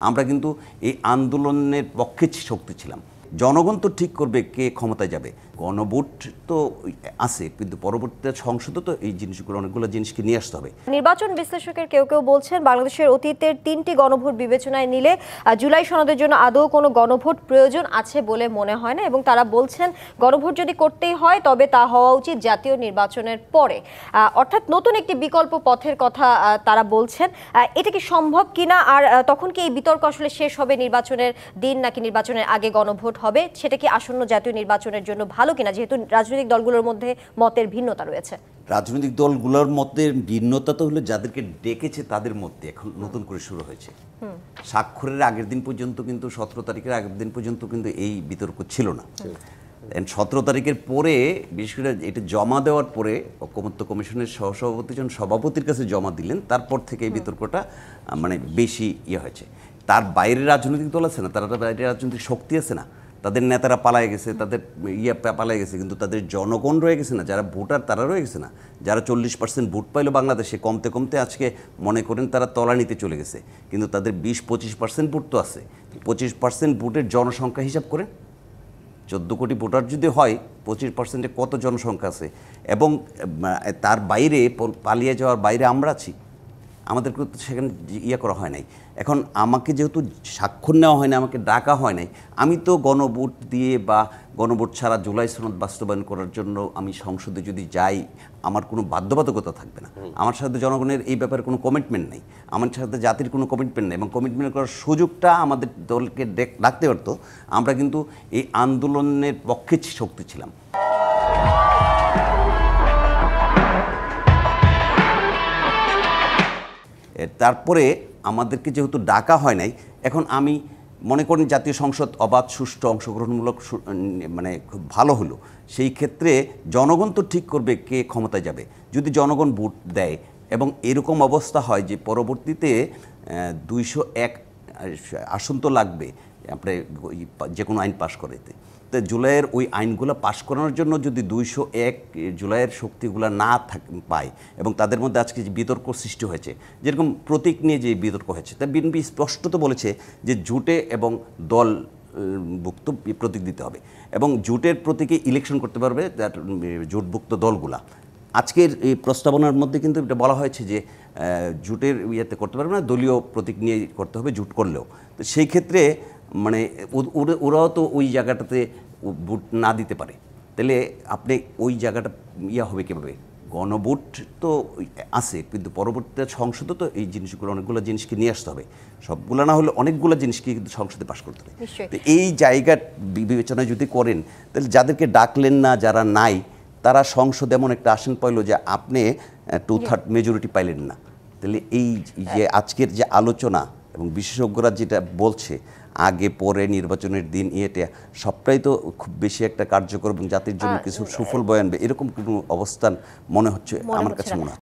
আমরা কিন্তু এই আন্দোলনের পক্ষে শক্তি ছিলাম। জনগণ তো ঠিক করবে কে ক্ষমতায় যাবে। গণভোট তো আছে, কিন্তু পরবর্তীতে সংসদে তো এই জিনিসগুলো অনেকগুলো জিনিসকে নিয়ে আসতে হবে। নির্বাচন বিশ্লেষকের কেউ কেউ বলছেন বাংলাদেশের অতীতের 3টি গণভোট বিবেচনায় নিলে জুলাই সনদের জন্য আদৌ কোনো গণভোট প্রয়োজন আছে বলে মনে হয় না, এবং তারা বলছেন গণভোট যদি করতেই হয় তবে তা হওয়া উচিত জাতীয় নির্বাচনের পরে, অর্থাৎ নতুন একটি বিকল্প পথের কথা তারা বলছেন। এটা কি সম্ভব কিনা, আর তখন কি এই বিতর্ক আসলে শেষ হবে নির্বাচনের দিন নাকি নির্বাচনের আগে গণভোট হবে, সেটা কি আসন্ন জাতীয় নির্বাচনের জন্য ভালো কিনা, যেহেতু রাজনৈতিক দলগুলোর মধ্যে মতের ভিন্নতা রয়েছে? রাজনৈতিক দলগুলোর মধ্যে ভিন্নতা তো হলো যাদেরকে ডেকেছে তাদের মধ্যে এখন নতুন করে শুরু হয়েছে। স্বাক্ষরের আগের দিন পর্যন্ত কিন্তু 17 তারিখের আগের দিন পর্যন্ত কিন্তু এই বিতর্ক ছিল না। 17 তারিখের পরে, বিশেষ করে এটা জমা দেওয়ার পরে ঐকমত্য কমিশনের সহসভাপতি যখন সভাপতির কাছে জমা দিলেন, তারপর থেকে এই বিতর্কটা মানে বেশি হয়েছে। তার বাইরে রাজনৈতিক দল আছে না, তারা বাইরে রাজনৈতিক শক্তি আছে না, তাদের নেতারা পালায় গেছে, তাদের পালায় গেছে, কিন্তু তাদের জনগণ রয়ে গেছে না, যারা ভোটার তারা রয়ে গেছে না। যারা 40% ভোট পাইলো বাংলাদেশে, কমতে কমতে আজকে মনে করেন তারা তলানিতে চলে গেছে, কিন্তু তাদের 20-25% ভোট তো আছে। 25% ভোটের জনসংখ্যা হিসাব করেন, 14 কোটি ভোটার যদি হয়, 25%-এ কত জনসংখ্যা আছে। এবং তার বাইরে পালিয়ে যাওয়ার বাইরে আমরা আছি, আমাদেরকে তো সেখানে করা হয় নাই। এখন আমাকে যেহেতু স্বাক্ষর নেওয়া হয় না, আমাকে ডাকা হয় নাই, আমি তো গণভোট দিয়ে বা গণভোট ছাড়া জুলাই সনদ বাস্তবায়ন করার জন্য আমি সংসদে যদি যাই, আমার কোনো বাধ্যবাধকতা থাকবে না। আমার সাথে জনগণের এই ব্যাপারে কোনো কমিটমেন্ট নেই, আমার সাথে জাতির কোনো কমিটমেন্ট নেই, এবং কমিটমেন্ট করার সুযোগটা আমাদের দলকে ডাকতে পারতো। আমরা কিন্তু এই আন্দোলনের পক্ষে শক্তি ছিলাম। তারপরে আমাদেরকে যেহেতু ডাকা হয় নাই, এখন আমি মনে করি জাতীয় সংসদ অবাধ, সুষ্ঠু, অংশগ্রহণমূলক, মানে খুব ভালো হলো। সেই ক্ষেত্রে জনগণ তো ঠিক করবে কে ক্ষমতায় যাবে। যদি জনগণ ভোট দেয় এবং এরকম অবস্থা হয় যে পরবর্তীতে 201 আসন তো লাগবে আপনি যে কোনো আইন পাশ করাইতে, তো জুলাইয়ের ওই আইনগুলো পাশ করানোর জন্য যদি 201 জুলাইয়ের শক্তিগুলো না পায়, এবং তাদের মধ্যে আজকে যে বিতর্ক সৃষ্টি হয়েছে, যেরকম প্রতীক নিয়ে যে বিতর্ক হয়েছে, তা বিএনপি স্পষ্টত বলেছে যে জোটে এবং দল ভুক্ত প্রতীক দিতে হবে, এবং জোটের প্রতীকে ইলেকশন করতে পারবে জোটভুক্ত দলগুলা। আজকের এই প্রস্তাবনার মধ্যে কিন্তু এটা বলা হয়েছে যে জোটের করতে পারবে না, দলীয় প্রতীক নিয়ে করতে হবে জোট করলেও। তো সেই ক্ষেত্রে মানে ওরাও তো ওই জায়গাটাতে ভোট না দিতে পারে, তাহলে আপনি ওই জায়গাটা হবে কীভাবে? গণভোট তো আছে, কিন্তু পরবর্তীতে সংসদে তো এই জিনিসগুলো অনেকগুলো জিনিসকে নিয়ে আসতে হবে। সবগুলো না হলে অনেকগুলো জিনিসকে কিন্তু সংসদে পাশ করতে হবে। তো এই জায়গা বিবেচনা যদি করেন, তাহলে যাদেরকে ডাকলেন না, যারা নাই, তারা সংসদে এমন একটা আসন পাইল যে আপনি 2/3 মেজরিটি পাইলেন না। তাহলে এই যে আজকের যে আলোচনা এবং বিশেষজ্ঞরা যেটা বলছে আগে পরে নির্বাচনের দিন, এটা সবটাই তো খুব বেশি একটা কার্যকর এবং জাতির জন্য কিছু সুফল বয়ে আনবে, এরকম কোনো অবস্থান মনে হচ্ছে আমার কাছে মনে হয়।